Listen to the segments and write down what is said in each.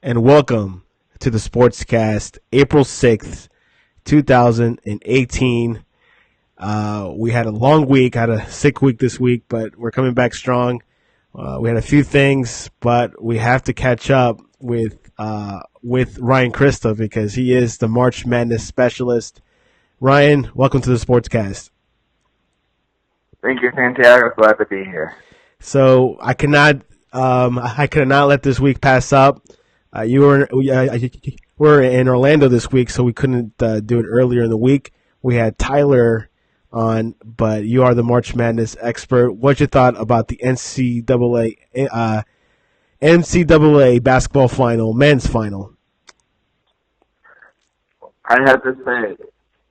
and welcome to the Sportscast, April 6th, 2018. We had a long week, had a sick week this week, but we're coming back strong. We had a few things, but we have to catch up with Ryan Christa because he is the March Madness specialist. Ryan, welcome to the Sportscast. Thank you, Santiago. Glad to be here. So I cannot let this week pass up. You were in Orlando this week, so we couldn't do it earlier in the week. We had Tyler on, but you are the March Madness expert. What's your thought about the NCAA basketball final, men's final? I have to say,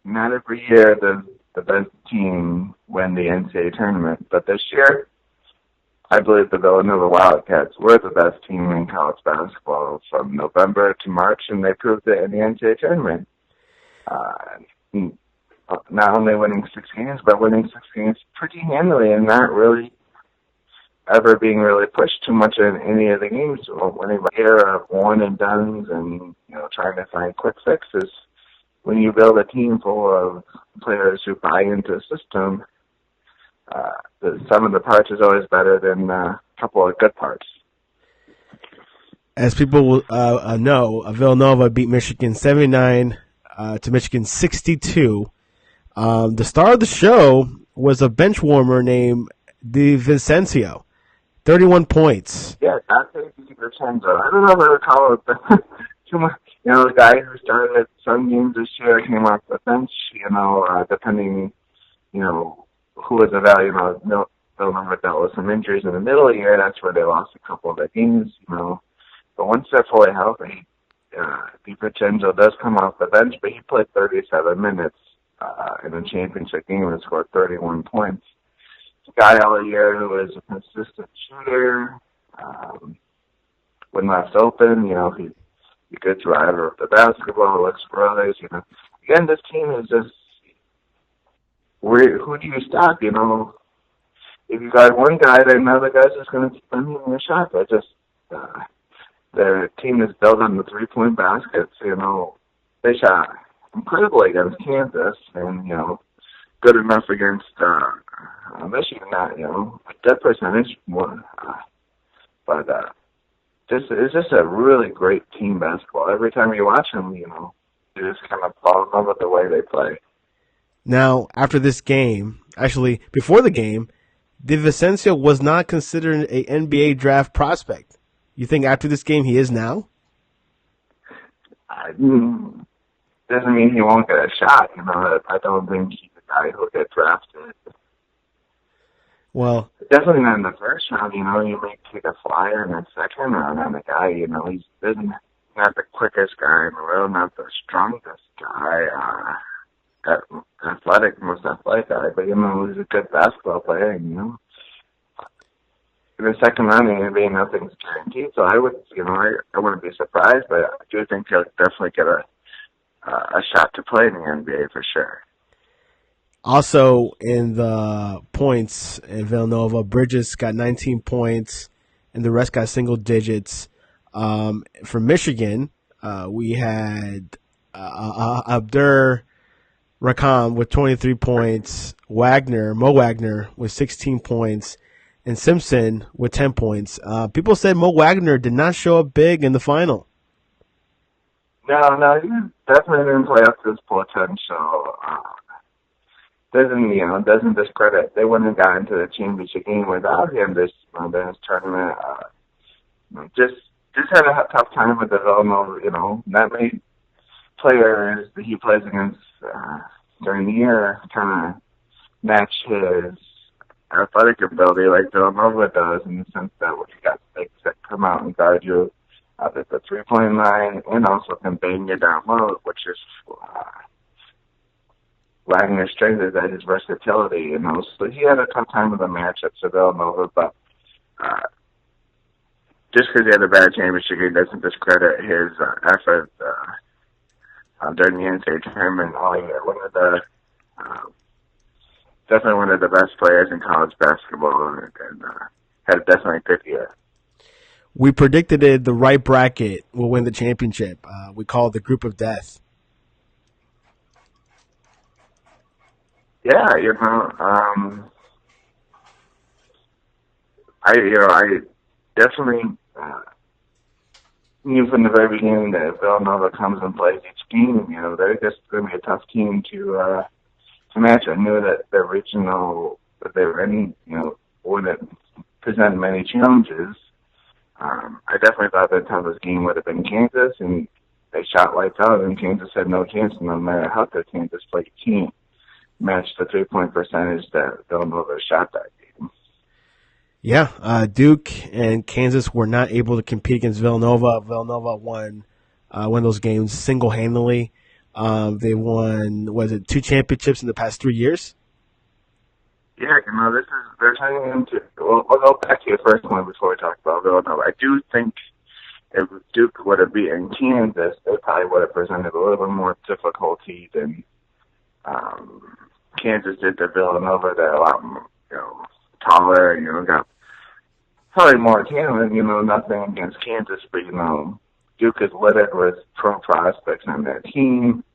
not every year does the best team win the NCAA tournament, but this year, I believe the Villanova Wildcats were the best team in college basketball from November to March, and they proved it in the NCAA tournament. Not only winning 6 games, but winning 6 games pretty handily and not really ever being really pushed too much in any of the games. Winning by era of one and dones and trying to find quick fixes. When you build a team full of players who buy into the system, the sum of the parts is always better than a couple of good parts. As people know, Villanova beat Michigan 79 to Michigan 62. The star of the show was a bench warmer named DiVincenzo, 31 points. Yeah, that's DiVincenzo. I don't know if I would call it too much. The guy who started some games this year came off the bench, depending, who was the value. Villanova dealt with some injuries in the middle of the year. That's where they lost a couple of their games, But once they're fully healthy, DiVincenzo does come off the bench, but he played 37 minutes in a championship game and scored 31 points. It's a guy all year who is a consistent shooter. When left open, he's a good driver of the basketball, looks for others, Again, this team is just, who do you stop, If you got one guy, then another guy's just going to keep on hitting the shot. But their team is built on the three-point baskets, They shot incredibly against Kansas and, good enough against Michigan, not, a good percentage, but it's just a really great team basketball. Every time you watch them, you just kind of fall in love with the way they play. Now, after this game, actually, before the game, DiVincenzo was not considered an NBA draft prospect. You think after this game he is now? Doesn't mean he won't get a shot. I don't think he's a guy who'll get drafted. Well, definitely not in the first round. You may take a flyer in the second round on the guy. He's not the quickest guy in the world, not the strongest guy, most athletic guy, but he's a good basketball player. In the second round, in the NBA, nothing's guaranteed. So I would, I wouldn't be surprised, but I do think he'll definitely get a shot to play in the NBA for sure. Also in the points in Villanova, Bridges got 19 points, and the rest got single digits. From Michigan, we had Abdur Rakam with 23 points, Mo Wagner with 16 points, and Simpson with 10 points. People said Mo Wagner did not show up big in the final. No, he definitely didn't play up to his potential. Doesn't discredit. They wouldn't have gotten to the championship game without him this tournament. Just had a tough time with the Villanova. Not many players that he plays against during the year kind of match his athletic ability like Villanova does, in the sense that when you got bigs that come out and guard you at the three-point line and also can bang you down low, which is Wagner's strength is that his versatility, So he had a tough time with the matchups of Villanova, but just because he had a bad championship, he doesn't discredit his effort during the NCAA tournament all year. Definitely one of the best players in college basketball, and had definitely a good year. We predicted it. The right bracket will win the championship. We call it the group of death. Yeah, I definitely knew from the very beginning that if Villanova comes and plays each game, they're just going to be a tough team to match. I knew that the regional that they were in, wouldn't present many challenges. I definitely thought the toughest game would have been Kansas, and they shot lights out, and Kansas had no chance, no matter how good Kansas played. Team matched the 3-point percentage that Villanova shot that game. Yeah, Duke and Kansas were not able to compete against Villanova. Villanova won one of those games single-handedly. They won, two championships in the past 3 years? Yeah, they're turning into, we'll go back to your first one before we talk about Villanova. I do think if Duke would have beaten Kansas, they probably would have presented a little bit more difficulty than Kansas did to Villanova. They're a lot more, taller, got probably more talent, nothing against Kansas, but, Duke is littered with pro prospects on their team.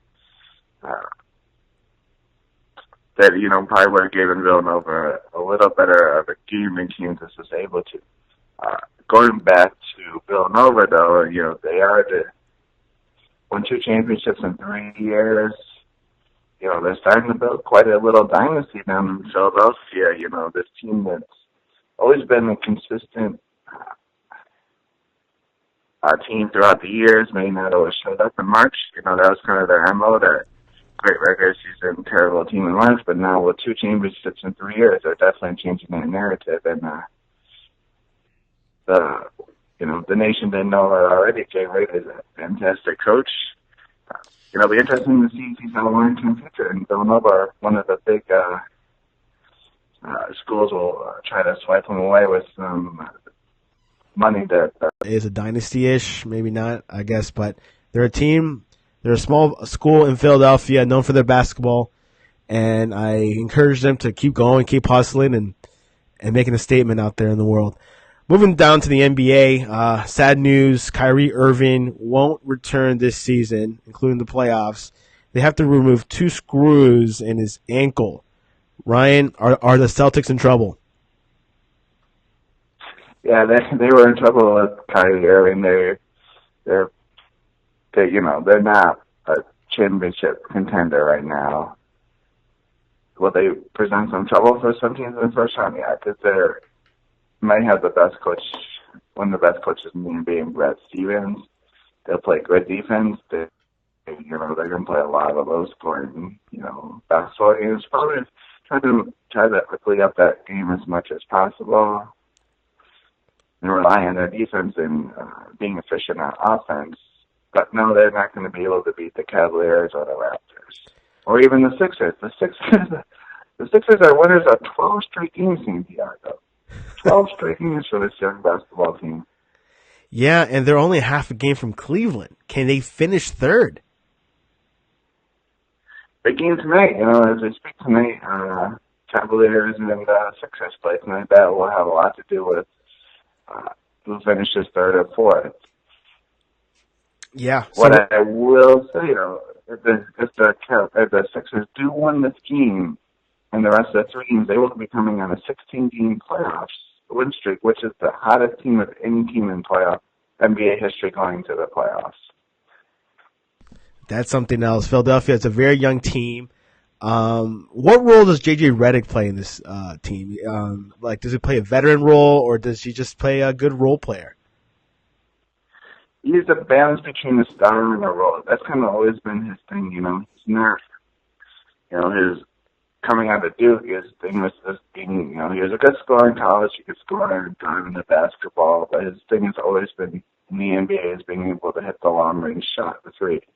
That, probably would have given Villanova a little better of a game than Kansas was able to. Going back to Villanova, though, they won 2 championships in 3 years. They're starting to build quite a little dynasty down in Philadelphia. This team that's always been a consistent team throughout the years, may not always showed up in March. That was kind of their MO, that great regular season, terrible team in March, but now with 2 championships in 3 years, they're definitely changing that narrative. And the nation didn't know it already. Kyrie is a fantastic coach. It'll be interesting to see if he's got a long-term future. And Villanova, one of the big schools, will try to swipe him away with some money that is a dynasty-ish, maybe not, I guess, but they're a team. They're a small school in Philadelphia, known for their basketball, and I encourage them to keep going, keep hustling, and making a statement out there in the world. Moving down to the NBA, sad news, Kyrie Irving won't return this season, including the playoffs. They have to remove 2 screws in his ankle. Ryan, are the Celtics in trouble? Yeah, they were in trouble with Kyrie Irving. They're not a championship contender right now. Will they present some trouble for some teams in the first round? Yeah, because they might have the best coach, one of the best coaches in the NBA, Brad Stevens. They'll play good defense. They're going to play a lot of low scoring, basketball games. Probably try to quickly up that game as much as possible and rely on their defense and being efficient on offense. But no, they're not going to be able to beat the Cavaliers or the Raptors or even the Sixers. The Sixers are winners of 12 straight games, Santiago. 12 straight games for this young basketball team. Yeah, and they're only half a game from Cleveland. Can they finish third? Big game tonight, as we speak tonight, Cavaliers and Sixers play tonight. That will have a lot to do with who finishes third or fourth. Yeah. So what I will say, if the Sixers do win this game and the rest of the 3 games, they will be coming on a 16-game playoffs win streak, which is the hottest team of any team in playoff NBA history going to the playoffs. That's something else. Philadelphia is a very young team. What role does J.J. Redick play in this team? Does he play a veteran role, or does he just play a good role player? He's a balance between a star and a role. That's kind of always been his thing, He's not, his coming out of Duke, his thing was just being, he was a good scorer in college. He could score and driving the basketball, but his thing has always been in the NBA is being able to hit the long-range shot, the 3. It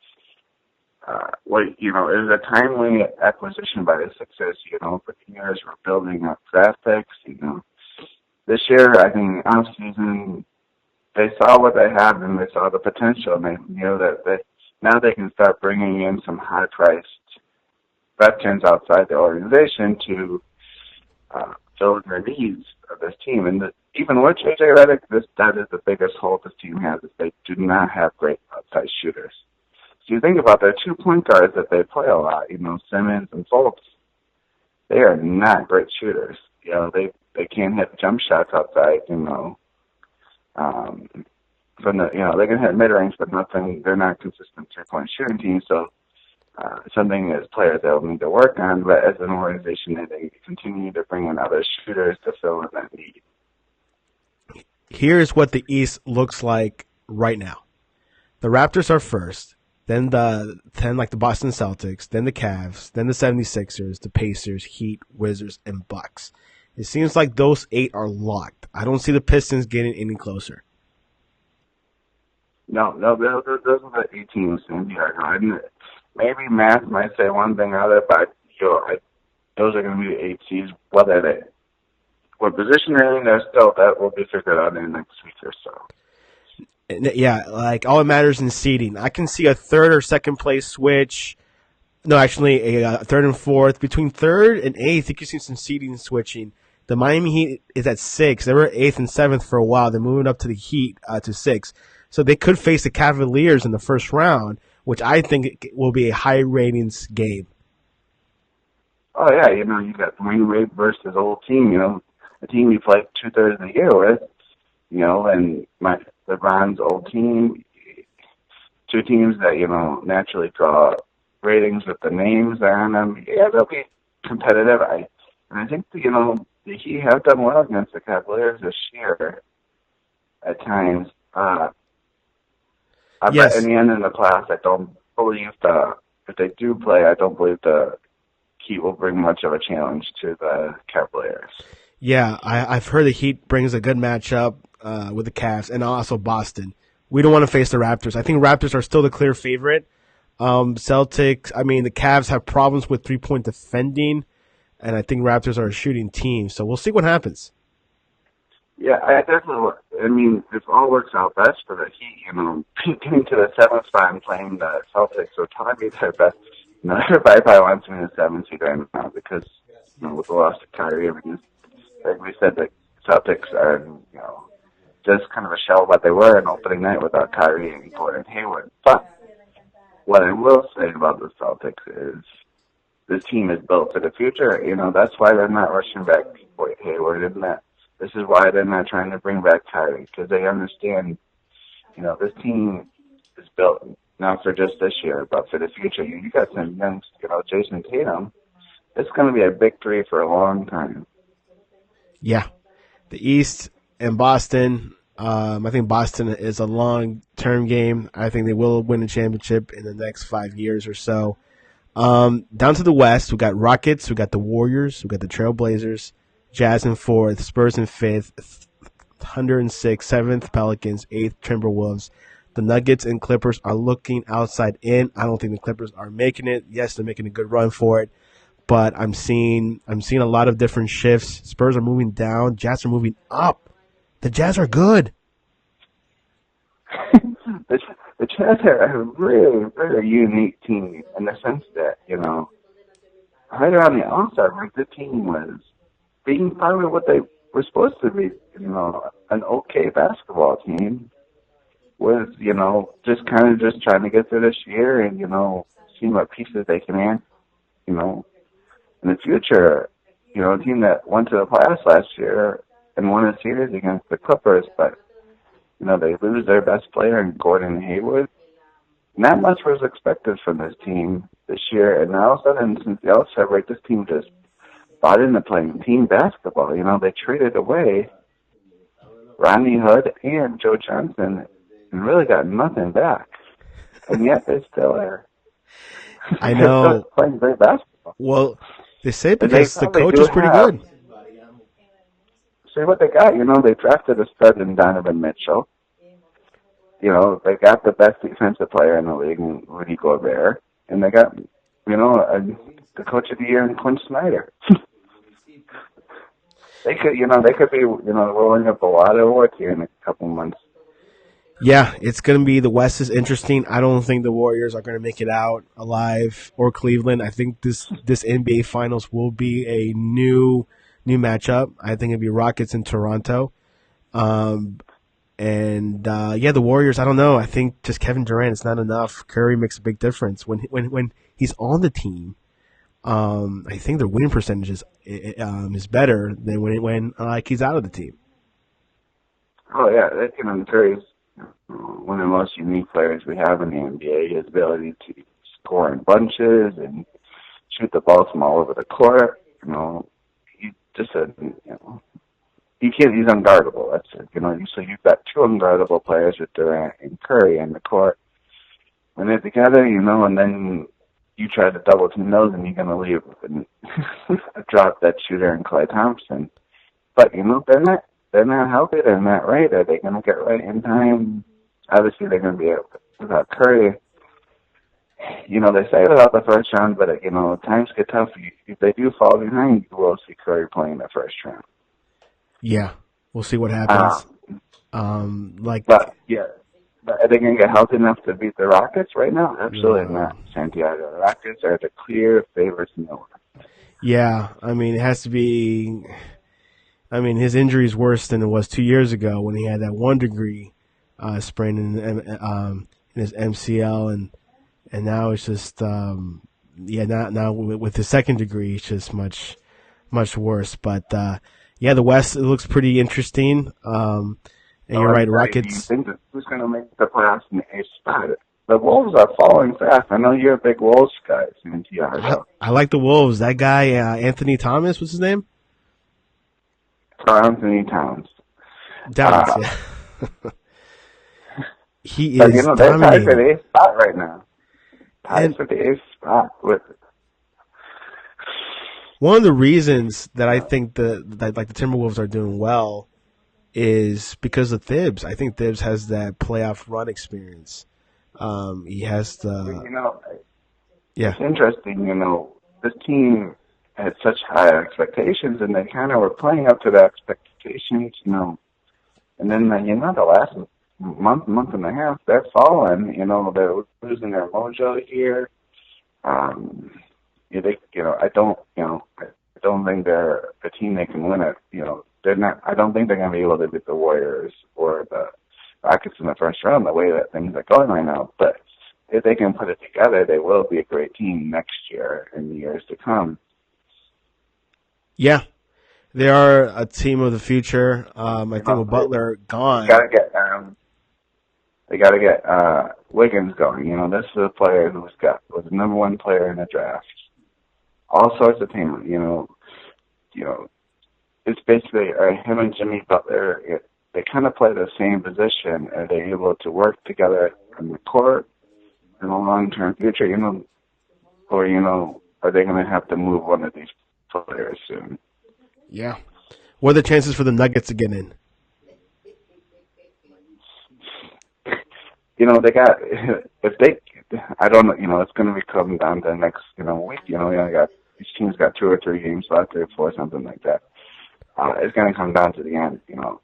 was a timely acquisition by the Sixers, for years we're building up draft picks, This year, I think, off-season, they saw what they had and they saw the potential, and they knew that now they can start bringing in some high-priced veterans outside the organization to filling the needs of this team. And even with J.J. Redick, that is the biggest hole this team has, is they do not have great outside shooters. So you think about their 2 point guards that they play a lot, Simmons and Fultz. They are not great shooters. They can't hit jump shots outside, from they can hit mid-range, but nothing. They're not consistent 3-point shooting team. So something as players they'll need to work on. But as an organization, they continue to bring in other shooters to fill in that need. Here's what the East looks like right now. The Raptors are first, then the Boston Celtics, then the Cavs, then the 76ers, the Pacers, Heat, Wizards, and Bucks. It seems like those 8 are locked. I don't see the Pistons getting any closer. No, those are the 8 teams in Santiago. Maybe math might say one thing or other, but those are going to be the 8 seeds. What position they're in, that will be figured out in the next week or so. Yeah, like all it matters in seeding. I can see a third or second place switch. No, actually, a third and fourth. Between third and eighth, you can see some seeding switching. The Miami Heat is at 6. They were 8th and 7th for a while. They're moving up to the Heat to 6. So they could face the Cavaliers in the first round, which I think will be a high ratings game. Oh, yeah, you got Dwayne Wade versus old team, a team you played 2/3 of the year with, and LeBron's old team, 2 teams that, naturally draw ratings with the names on them. Yeah, they'll be competitive. I think, the Heat have done well against the Cavaliers this year at times. Yes. But in the end, in the playoffs, I don't believe if they do play, I don't believe the Heat will bring much of a challenge to the Cavaliers. Yeah, I've heard the Heat brings a good matchup with the Cavs and also Boston. We don't want to face the Raptors. I think Raptors are still the clear favorite. The Cavs have problems with 3-point defending, and I think Raptors are a shooting team. So we'll see what happens. Yeah, if all works out best for the Heat, getting to the 7th spot and playing the Celtics would probably be their best. Everybody probably wants to be the 7th seed right now because, with the loss of Kyrie, like we said, the Celtics are, just kind of a shell of what they were in opening night without Kyrie and Gordon Hayward. But what I will say about the Celtics is this team is built for the future. That's why they're not rushing back Hayward, isn't that? This is why they're not trying to bring back Kyrie, because they understand, this team is built not for just this year, but for the future. You got some young, Jason Tatum. It's going to be a big 3 for a long time. Yeah. The East and Boston, I think Boston is a long-term game. I think they will win a championship in the next 5 years or so. Down to the West, we got Rockets, we got the Warriors, we got the Trailblazers, Jazz in 4th, Spurs in 5th, Thunder in 6th, 7th Pelicans, 8th Timberwolves. The Nuggets and Clippers are looking outside in. I don't think the Clippers are making it. Yes, they're making a good run for it, but I'm seeing a lot of different shifts. Spurs are moving down, Jazz are moving up. The Jazz are good. The Jazz are a really, very unique team in the sense that, right around the All-Star break, the team was being probably what they were supposed to be, an okay basketball team with, just trying to get through this year and, seeing what pieces they can add, in the future, a team that went to the playoffs last year and won a series against the Clippers, but, they lose their best player in Gordon Hayward. Not much was expected from this team this year, and all of a sudden, since the All-Star break, this team just bought into playing team basketball. They traded away Rodney Hood and Joe Johnson and really got nothing back. And yet they're still there. I know. They're still playing great basketball. Well, they say because the coach is pretty good. See what they got. They drafted a stud in Donovan Mitchell. They got the best defensive player in the league, Rudy Gobert. And they got, the coach of the year in Quinn Snyder. They could be, rolling up a lot of work here in a couple months. Yeah, it's going to be, the West is interesting. I don't think the Warriors are going to make it out alive, or Cleveland. I think this NBA Finals will be a new new matchup. I think it'd be Rockets in Toronto. Um, and the Warriors. I don't know. I think just Kevin Durant is not enough. Curry makes a big difference when he's on the team. I think their win percentage is better than when he's out of the team. Oh yeah, that Curry's one of the most unique players we have in the NBA. His ability to score in bunches and shoot the ball from all over the court. He just he's unguardable. That's it. So you've got two unguardable players with Durant and Curry in the court. When they're together, and then you try to double team those, and you're gonna leave and drop that shooter in Klay Thompson. But they're not healthy. They're not right. Are they gonna get right in time? Obviously, they're gonna be without Curry. They say without the first round, but times get tough. If they do fall behind, you will see Curry playing the first round. Yeah, we'll see what happens. But are they going to get healthy enough to beat the Rockets right now? Absolutely not. Santiago. The Rockets are the clear favorites in the West. Yeah, it has to be. His injury is worse than it was 2 years ago when he had that 1 degree sprain in his MCL, and now it's just now with the 2nd degree, it's just much worse. But the West, it looks pretty interesting. And you're right, Rockets. Do you think who's going to make the playoffs in the 8th spot? The Wolves are falling fast. I know you're a big Wolves guy, Santiago. I like the Wolves. That guy, Anthony Thomas, what's his name? Anthony Towns. Yeah. He but, is they're tied dominating. for the 8th spot right now. Tied for the 8th spot with. One of the reasons that I think the Timberwolves are doing well is because of Thibs. I think Thibs has that playoff run experience. He has the. It's interesting. This team had such high expectations, and they kind of were playing up to the expectations. And then the last month and a half, they're falling. They're losing their mojo here. I don't think they're a team that can win it. They're not. I don't think they're going to be able to beat the Warriors or the Rockets in the first round the way that things are going right now. But if they can put it together, they will be a great team next year and the years to come. Yeah, they are a team of the future. I think with Butler gone, they got to get Wiggins going. This is a player was the number 1 player in the draft. All sorts of talent. It's basically him and Jimmy Butler. They kind of play the same position. Are they able to work together on the court in the long-term future? Or are they going to have to move one of these players soon? Yeah. What are the chances for the Nuggets to get in? They got I don't know. It's going to be coming down to the next week. Each team's got 2 or 3 games left, 3 or 4, something like that. It's going to come down to the end. If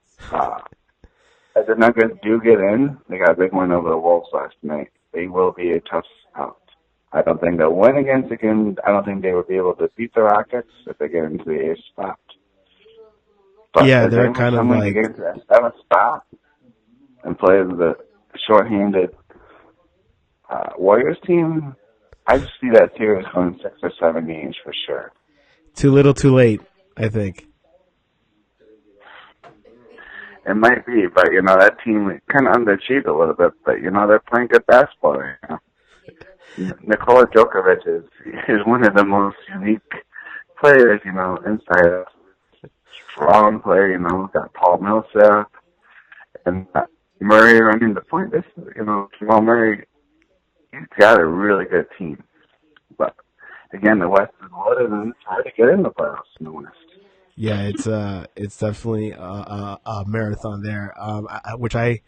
the Nuggets do get in, they got a big win over the Wolves last night. They will be a tough out. I don't think they'll win again. I don't think they will be able to beat the Rockets if they get into the 8th spot. But they're kind of like to get into that 7th spot and play the shorthanded Warriors team. I just see that series going 6 or 7 games for sure. Too little, too late, I think. It might be, but that team kind of underachieved a little bit. But they're playing good basketball right now. Nikola Djokovic is one of the most unique players, inside of strong player. Got Paul Millsap and Murray running the point. Jamal Murray, he's got a really good team. But again, the West is loaded and it's hard to get in the playoffs in the West. Yeah, it's definitely a marathon there, which I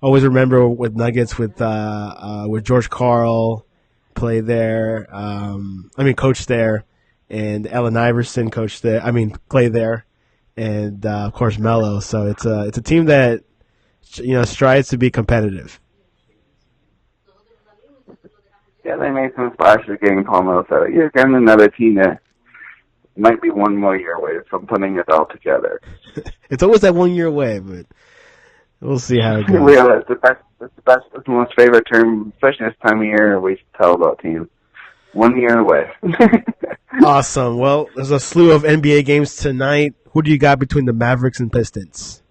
always remember with Nuggets with George Karl played there. Coached there, and Allen Iverson coached there. Played there, and of course Melo. So it's a team that strives to be competitive. Yeah, they made some splashes getting Paul Millsap. You're getting another team that might be one more year away from putting it all together. It's always that 1 year away, but we'll see how it goes. Well, it's the best, it's the most favorite term, especially this time of year we tell about teams. 1 year away. Awesome. Well, there's a slew of NBA games tonight. Who do you got between the Mavericks and Pistons?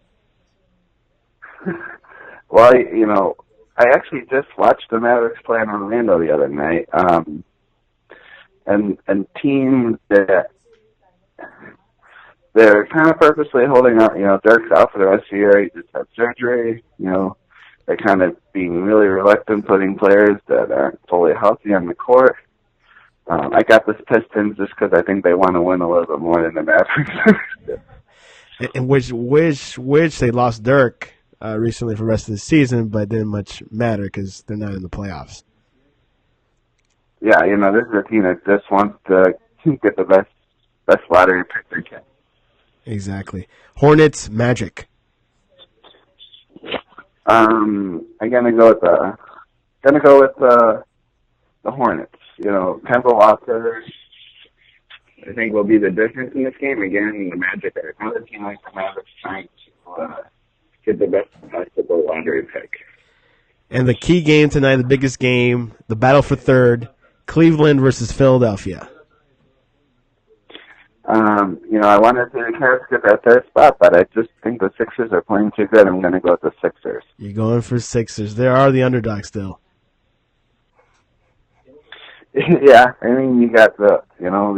Well, I actually just watched the Mavericks play in Orlando the other night. And teams that they're kind of purposely holding out. Dirk's out for the rest of the year. He just had surgery. They're kind of being really reluctant putting players that aren't fully healthy on the court. I got this Pistons just because I think they want to win a little bit more than the Mavericks. And which they lost Dirk recently for the rest of the season, but didn't much matter because they're not in the playoffs. Yeah, this is a team that just wants to get the best lottery pick they can. Exactly. Hornets, Magic. I'm gonna go with the Hornets. Kemba Walker, I think, will be the difference in this game. Again, the Magic are another team like the Mavericks trying to get the best possible lottery pick. And the key game tonight, the biggest game, the battle for third, Cleveland versus Philadelphia. I wanted the Cavs get that third spot, but I just think the Sixers are playing too good. I'm going to go with the Sixers. You're going for Sixers. They are the underdogs still. Yeah, I mean, you got the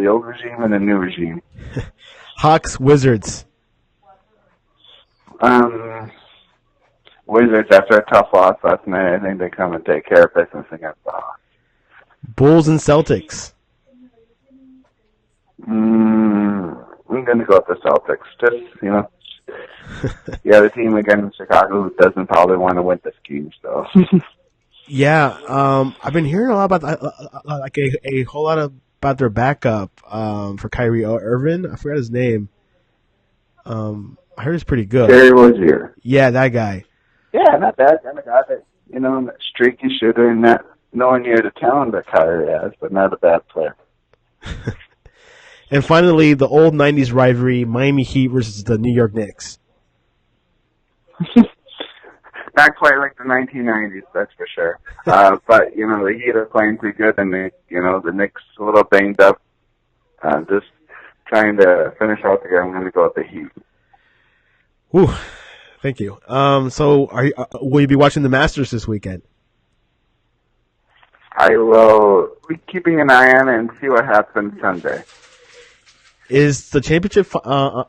old regime and the new regime. Hawks, Wizards. Wizards, after a tough loss last night, I think they come and take care of business against the Hawks. Bulls and Celtics. I'm going to go with the Celtics. Just, the team against Chicago who doesn't probably want to win this game, so. Yeah, I've been hearing a lot about a whole lot about their backup for Kyrie Irving. I forgot his name. I heard he's pretty good. Kyrie Rozier. Yeah, that guy. Yeah, not bad. Kind of guy that streaky shooter, and not nowhere near the talent that Kyrie has, but not a bad player. And finally, the old '90s rivalry: Miami Heat versus the New York Knicks. Not quite like the 1990s, that's for sure. But the Heat are playing pretty good, and the Knicks a little banged up. Just trying to finish out the year. I'm going to go with the Heat. Whew. Thank you. So, will you be watching the Masters this weekend? I will be keeping an eye on it and see what happens Sunday. Is the championship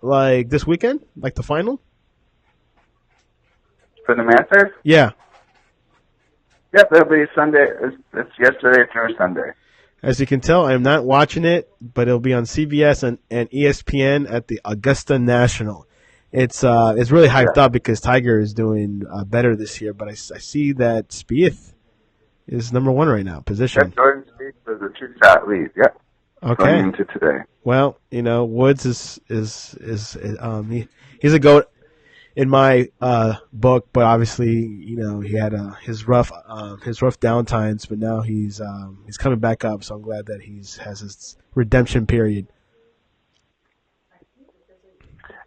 like this weekend, like the final? For the Masters? Yeah. Yep, it'll be Sunday. It's yesterday through Sunday. As you can tell, I'm not watching it, but it'll be on CBS and ESPN at the Augusta National. It's really hyped up because Tiger is doing better this year, but I see that Spieth is number one right now, position. Yep, Jordan Spieth is a 2-shot lead. Yep. Okay. Going into today. Well, Woods is he's a GOAT in my book, but obviously, he had his rough down times, but now he's coming back up. So I'm glad that has his redemption period.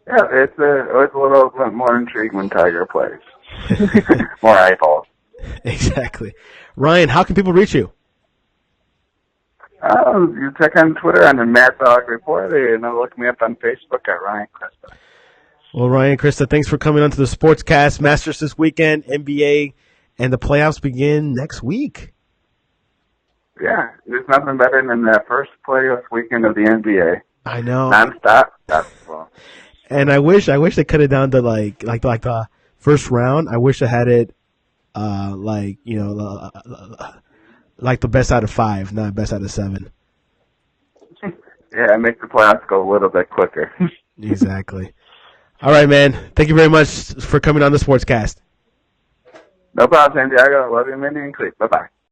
Yeah, it's a little bit more intriguing when Tiger plays. More eyeballs. Exactly. Ryan, how can people reach you? You check on Twitter under Mad Dog Reporter, and look me up on Facebook at Ryan Christa. Well, Ryan Christa, thanks for coming onto the Sportscast. Masters this weekend, NBA, and the playoffs begin next week. Yeah, there's nothing better than that first playoff weekend of the NBA. I know. Non-stop basketball. And I wish they cut it down to like the first round. I wish I had it like the best out of 5, not best out of 7. Yeah, make the playoffs go a little bit quicker. Exactly. All right, man. Thank you very much for coming on the Sportscast. No problem, Santiago. Love you, Minnie and Cleet. Bye-bye.